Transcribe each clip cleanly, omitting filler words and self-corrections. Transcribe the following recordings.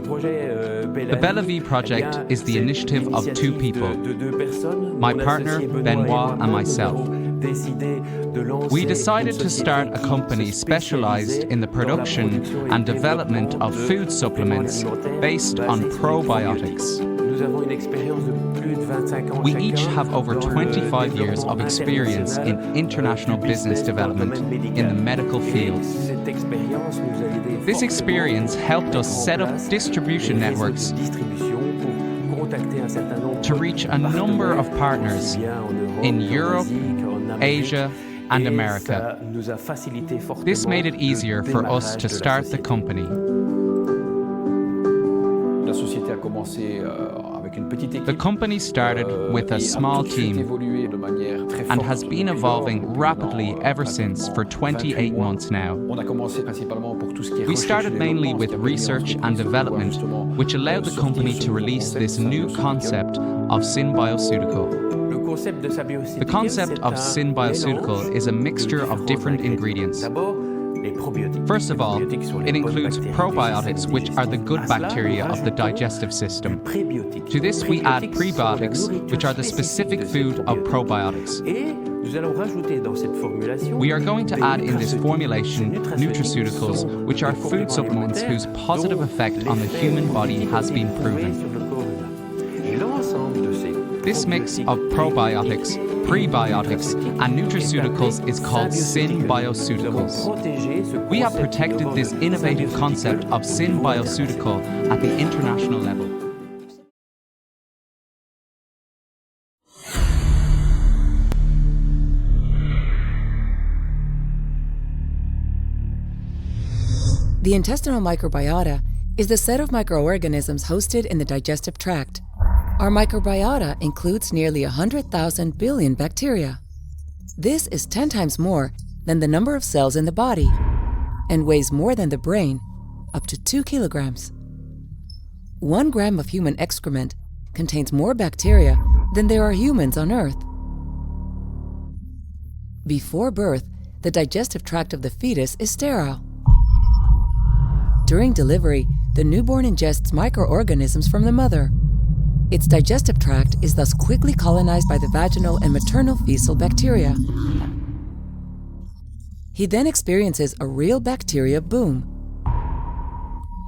The BellaVie project is the initiative of two people, my partner Benoit and myself. We decided to start a company specialized in the production and development of food supplements based on probiotics. We each have over 25 years of experience in international business development in the medical field. This experience helped us set up distribution networks to reach a number of partners in Europe, Asia, and America. This made it easier for us to start the company. The company started with a small team and has been evolving rapidly ever since for 28 months now. We started mainly with research and development, which allowed the company to release this new concept of Synbioceutical. The concept of Synbioceutical is a mixture of different ingredients. First of all, it includes probiotics, which are the good bacteria of the digestive system. To this we add prebiotics, which are the specific food of probiotics. We are going to add in this formulation nutraceuticals, which are food supplements whose positive effect on the human body has been proven. This mix of probiotics, prebiotics, and nutraceuticals is called Synbioceuticals. We have protected this innovative concept of Synbioceutical at the international level. The intestinal microbiota is the set of microorganisms hosted in the digestive tract. Our microbiota includes nearly 100,000 billion bacteria. This is 10 times more than the number of cells in the body and weighs more than the brain, up to 2 kilograms. 1 gram of human excrement contains more bacteria than there are humans on Earth. Before birth, the digestive tract of the fetus is sterile. During delivery, the newborn ingests microorganisms from the mother. Its digestive tract is thus quickly colonized by the vaginal and maternal fecal bacteria. He then experiences a real bacteria boom.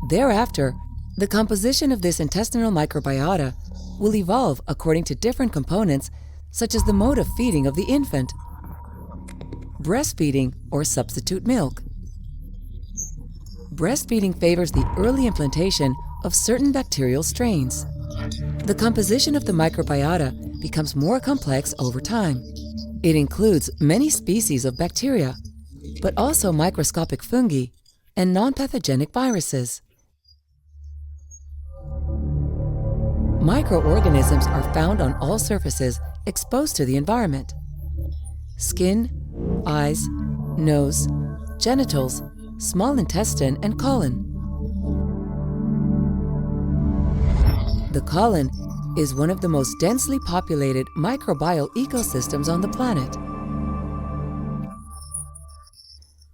Thereafter, the composition of this intestinal microbiota will evolve according to different components, such as the mode of feeding of the infant, breastfeeding or substitute milk. Breastfeeding favors the early implantation of certain bacterial strains. The composition of the microbiota becomes more complex over time. It includes many species of bacteria, but also microscopic fungi and non-pathogenic viruses. Microorganisms are found on all surfaces exposed to the environment: skin, eyes, nose, genitals, small intestine, and colon. The colon is one of the most densely populated microbial ecosystems on the planet.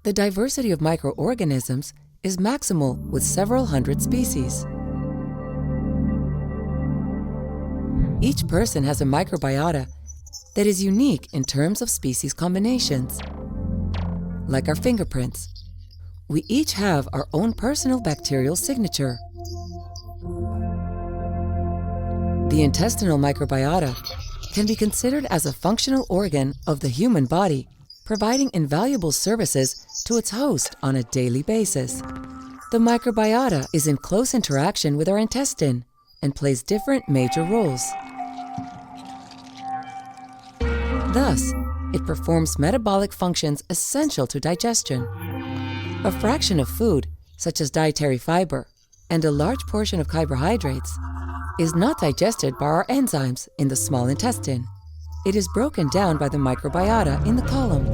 The diversity of microorganisms is maximal with several hundred species. Each person has a microbiota that is unique in terms of species combinations. Like our fingerprints, we each have our own personal bacterial signature. The intestinal microbiota can be considered as a functional organ of the human body, providing invaluable services to its host on a daily basis. The microbiota is in close interaction with our intestine and plays different major roles. Thus, it performs metabolic functions essential to digestion. A fraction of food, such as dietary fiber, and a large portion of carbohydrates, is not digested by our enzymes in the small intestine. It is broken down by the microbiota in the colon.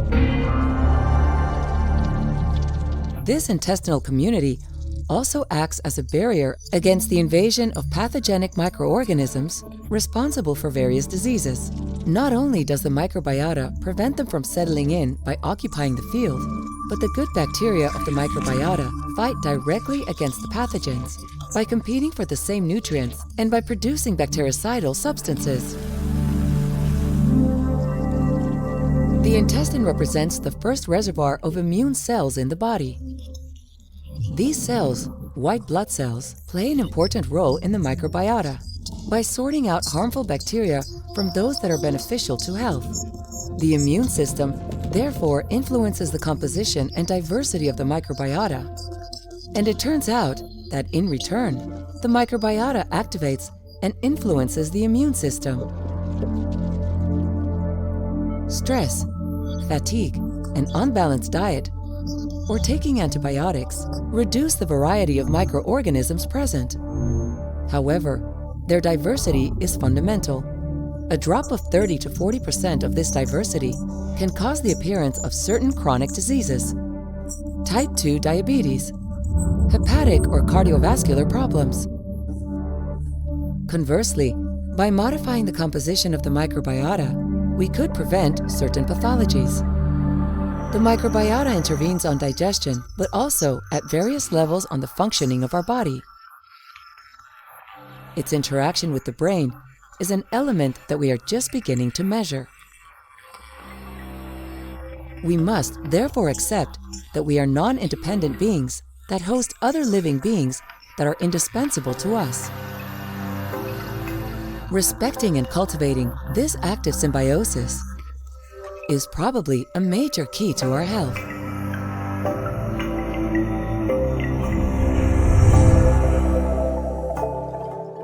This intestinal community also acts as a barrier against the invasion of pathogenic microorganisms responsible for various diseases. Not only does the microbiota prevent them from settling in by occupying the field, but the good bacteria of the microbiota fight directly against the pathogens, by competing for the same nutrients and by producing bactericidal substances. The intestine represents the first reservoir of immune cells in the body. These cells, white blood cells, play an important role in the microbiota by sorting out harmful bacteria from those that are beneficial to health. The immune system, therefore, influences the composition and diversity of the microbiota. And it turns out that, in return, the microbiota activates and influences the immune system. Stress, fatigue, and unbalanced diet, or taking antibiotics, reduce the variety of microorganisms present. However, their diversity is fundamental. A drop of 30 to 40% of this diversity can cause the appearance of certain chronic diseases, type 2 diabetes, hepatic or cardiovascular problems. Conversely, by modifying the composition of the microbiota, we could prevent certain pathologies. The microbiota intervenes on digestion, but also at various levels on the functioning of our body. Its interaction with the brain is an element that we are just beginning to measure. We must therefore accept that we are non-independent beings that host other living beings that are indispensable to us. Respecting and cultivating this active symbiosis is probably a major key to our health.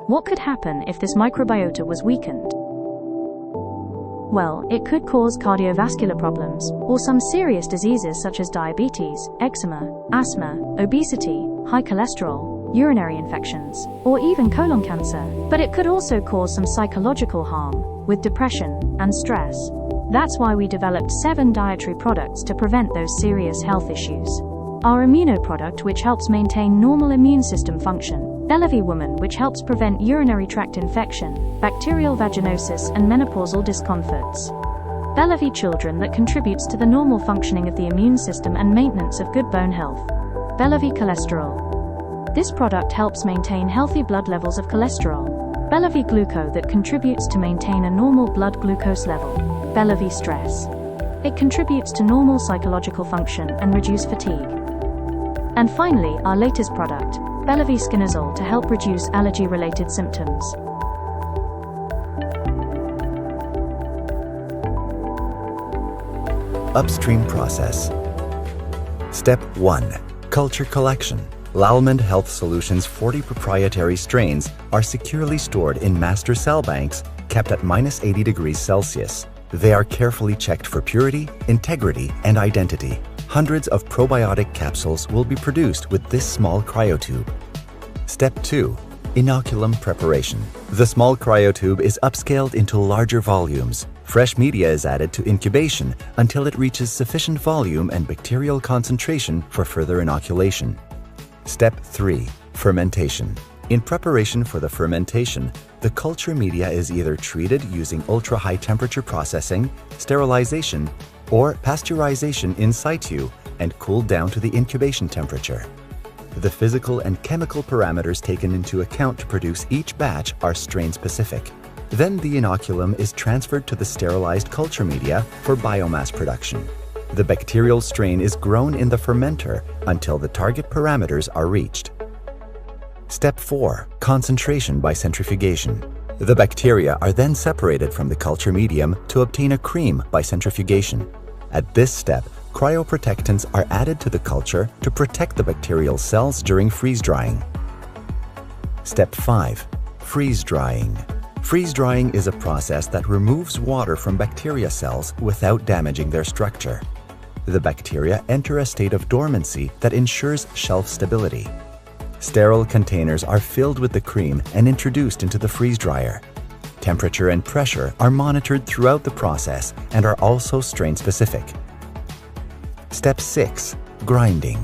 What could happen if this microbiota was weakened? Well, it could cause cardiovascular problems, or some serious diseases such as diabetes, eczema, asthma, obesity, high cholesterol, urinary infections, or even colon cancer. But it could also cause some psychological harm, with depression and stress. That's why we developed 7 dietary products to prevent those serious health issues. Our immuno product, which helps maintain normal immune system function. BellaVie Woman, which helps prevent urinary tract infection, bacterial vaginosis, and menopausal discomforts. BellaVie Children, that contributes to the normal functioning of the immune system and maintenance of good bone health. BellaVie Cholesterol. This product helps maintain healthy blood levels of cholesterol. BellaVie Gluco, that contributes to maintain a normal blood glucose level. BellaVie Stress. It contributes to normal psychological function and reduce fatigue. And finally, our latest product, BellaVie Skinazole, to help reduce allergy-related symptoms. Upstream process. Step 1. Culture collection. Lalmond Health Solutions' 40 proprietary strains are securely stored in master cell banks kept at -80 degrees Celsius. They are carefully checked for purity, integrity, and identity. Hundreds of probiotic capsules will be produced with this small cryotube. Step 2. Inoculum preparation. The small cryotube is upscaled into larger volumes. Fresh media is added to incubation until it reaches sufficient volume and bacterial concentration for further inoculation. Step 3. Fermentation. In preparation for the fermentation, the culture media is either treated using ultra-high temperature processing, sterilization, or pasteurization in situ and cooled down to the incubation temperature. The physical and chemical parameters taken into account to produce each batch are strain-specific. Then the inoculum is transferred to the sterilized culture media for biomass production. The bacterial strain is grown in the fermenter until the target parameters are reached. Step 4. Concentration by centrifugation. The bacteria are then separated from the culture medium to obtain a cream by centrifugation. At this step, cryoprotectants are added to the culture to protect the bacterial cells during freeze-drying. Step 5. Freeze-drying. Freeze-drying is a process that removes water from bacteria cells without damaging their structure. The bacteria enter a state of dormancy that ensures shelf stability. Sterile containers are filled with the cream and introduced into the freeze dryer. Temperature and pressure are monitored throughout the process and are also strain-specific. Step 6. Grinding.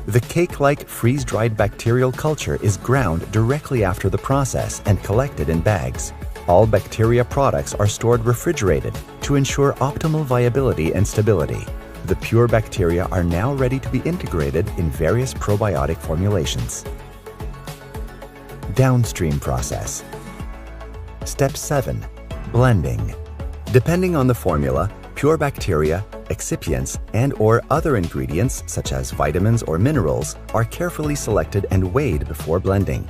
The cake-like freeze-dried bacterial culture is ground directly after the process and collected in bags. All bacteria products are stored refrigerated to ensure optimal viability and stability. The pure bacteria are now ready to be integrated in various probiotic formulations. downstream process. Step 7. Blending. Depending on the formula, pure bacteria, excipients, and/or other ingredients such as vitamins or minerals are carefully selected and weighed before blending.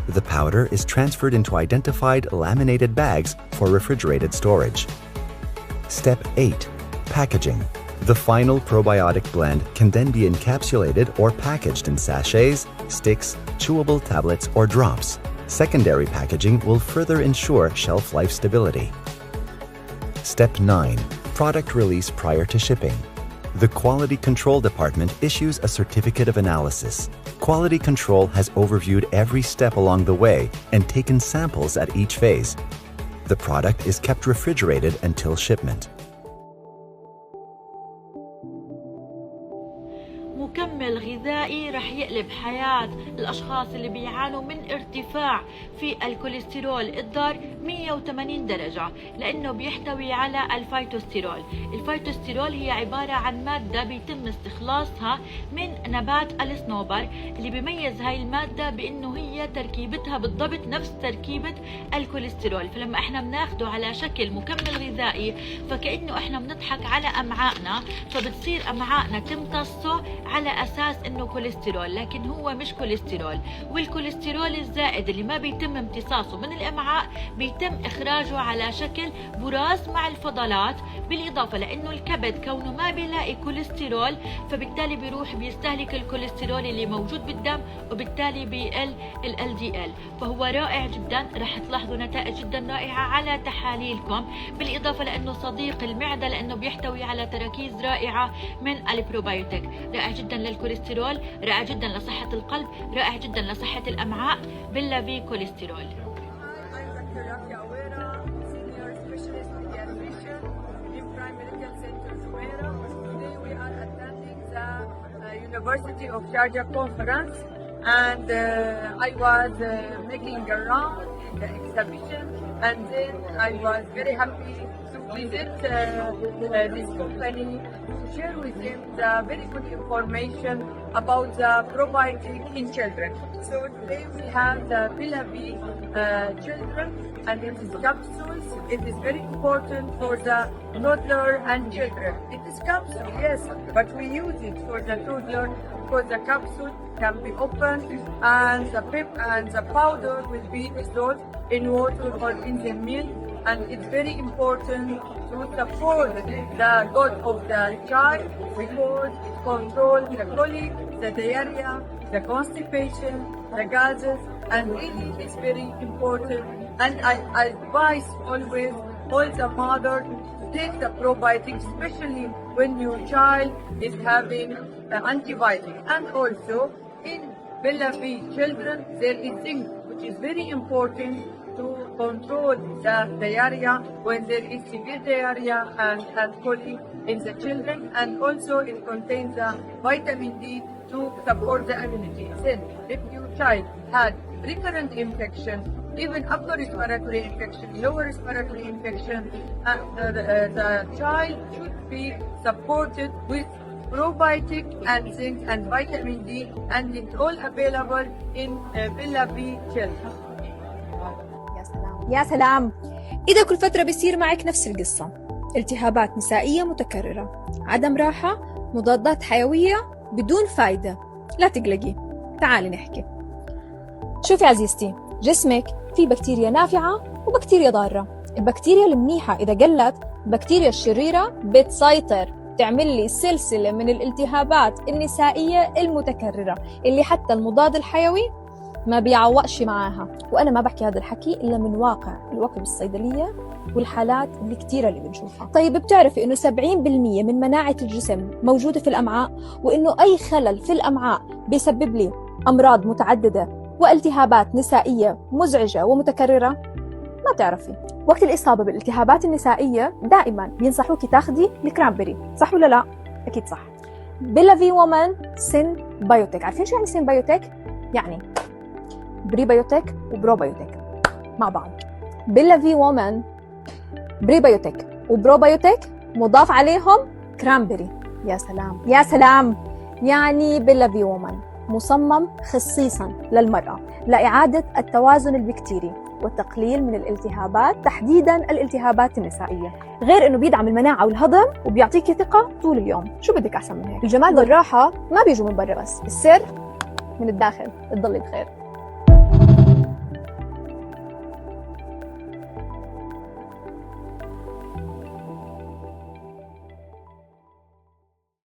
The powder is transferred into identified laminated bags for refrigerated storage. Step 8. Packaging. The final probiotic blend can then be encapsulated or packaged in sachets, sticks, chewable tablets, or drops. Secondary packaging will further ensure shelf life stability. Step 9. Product release prior to shipping. The Quality Control Department issues a certificate of analysis. Quality Control has overviewed every step along the way and taken samples at each phase. The product is kept refrigerated until shipment. مكمل غذائي رح يقلب حياة الأشخاص اللي بيعانوا من ارتفاع في الكوليسترول الضار 180 درجة، لأنه بيحتوي على الفيتوستيرول. الفيتوستيرول هي عبارة عن مادة بيتم استخلاصها من نبات الصنوبر، اللي بيميز هاي المادة بأنه هي تركيبتها بالضبط نفس تركيبة الكوليسترول. فلما احنا بناخده على شكل مكمل غذائي فكأنه احنا بنضحك على أمعائنا، فبتصير أمعائنا تمتصه على أساس إنه كوليسترول، لكن هو مش كوليسترول. والكوليسترول الزائد اللي ما بيتم امتصاصه من الأمعاء بيتم إخراجه على شكل براز مع الفضلات، بالإضافة لأنه الكبد كونه ما بيلاقي كوليسترول فبالتالي بيروح بيستهلك الكوليسترول اللي موجود بالدم، وبالتالي بيقل ال LDL. فهو رائع جدا، رح تلاحظوا نتائج جدا رائعة على تحاليلكم، بالإضافة لأنه صديق المعدة لأنه بيحتوي على تراكيز رائعة من البروبايوتيك. رائع جدا للكوليسترول، رائع جدا لصحة القلب، رائع جدا لصحة الأمعاء. BellaVie كوليسترول. University of Sharjah conference, and I was making around in the exhibition, and then I was very happy to visit this company to share with them the very good information about the probiotic in children. So today we have the BellaVie children, and it is capsules. It is very important for the toddler and children. It is capsule, yes, but we use it for the toddler because the capsule can be opened and the pip and the powder will be dissolved in water or in the milk, and it's very important to support the growth of the child because it controls the colic, the diarrhea, the constipation, the gases, and really it's very important. And I advise always all the mother to take the probiotic, especially when your child is having antibiotic. And also in BellaVie children there is zinc, which is very important to control the diarrhea when there is severe diarrhea and colic in the children, and also it contains the vitamin D to support the immunity. Then if your child had recurrent infection, even upper respiratory infection, lower respiratory infection, the child should be supported with probiotic and zinc and vitamin D, and it's all available in BellaVie children. يا سلام. إذا كل فترة بيصير معك نفس القصة، التهابات نسائية متكررة، عدم راحة، مضادات حيوية بدون فايدة، لا تقلقي، تعالي نحكي. شوفي عزيزتي، جسمك فيه بكتيريا نافعة وبكتيريا ضارة. البكتيريا المنيحة إذا قلت، البكتيريا الشريرة بتسيطر، تعمل لي سلسلة من الالتهابات النسائية المتكررة اللي حتى المضاد الحيوي ما بيعوقش معاها. وأنا ما بحكي هذا الحكي إلا من واقع الوكب الصيدلية والحالات اللي كتيرة اللي بنشوفها. طيب بتعرفي إنه 70% من مناعة الجسم موجودة في الأمعاء، وإنه أي خلل في الأمعاء بيسبب لي أمراض متعددة والتهابات نسائية مزعجة ومتكررة؟ ما بتعرفي. وقت الإصابة بالالتهابات النسائية دائما بينصحوكي تاخدي الكرامبري، صح ولا لا؟ أكيد صح. BellaVie Woman Synbiotic. عارفين شو يعني Synbiotic؟ يعني بريبيوتيك وبروبيوتيك مع بعض. BellaVie Woman بريبيوتيك وبروبيوتيك مضاف عليهم كرامبري. يا سلام يا سلام. يعني BellaVie Woman مصمم خصيصا للمرأة لإعادة التوازن البكتيري والتقليل من الالتهابات، تحديدا الالتهابات النسائية، غير انه بيدعم المناعة والهضم وبيعطيكي ثقة طول اليوم. شو بدك احسن من هيك؟ الجمال والراحة ما بيجوا من برا بس، السر من الداخل. تضلي بخير.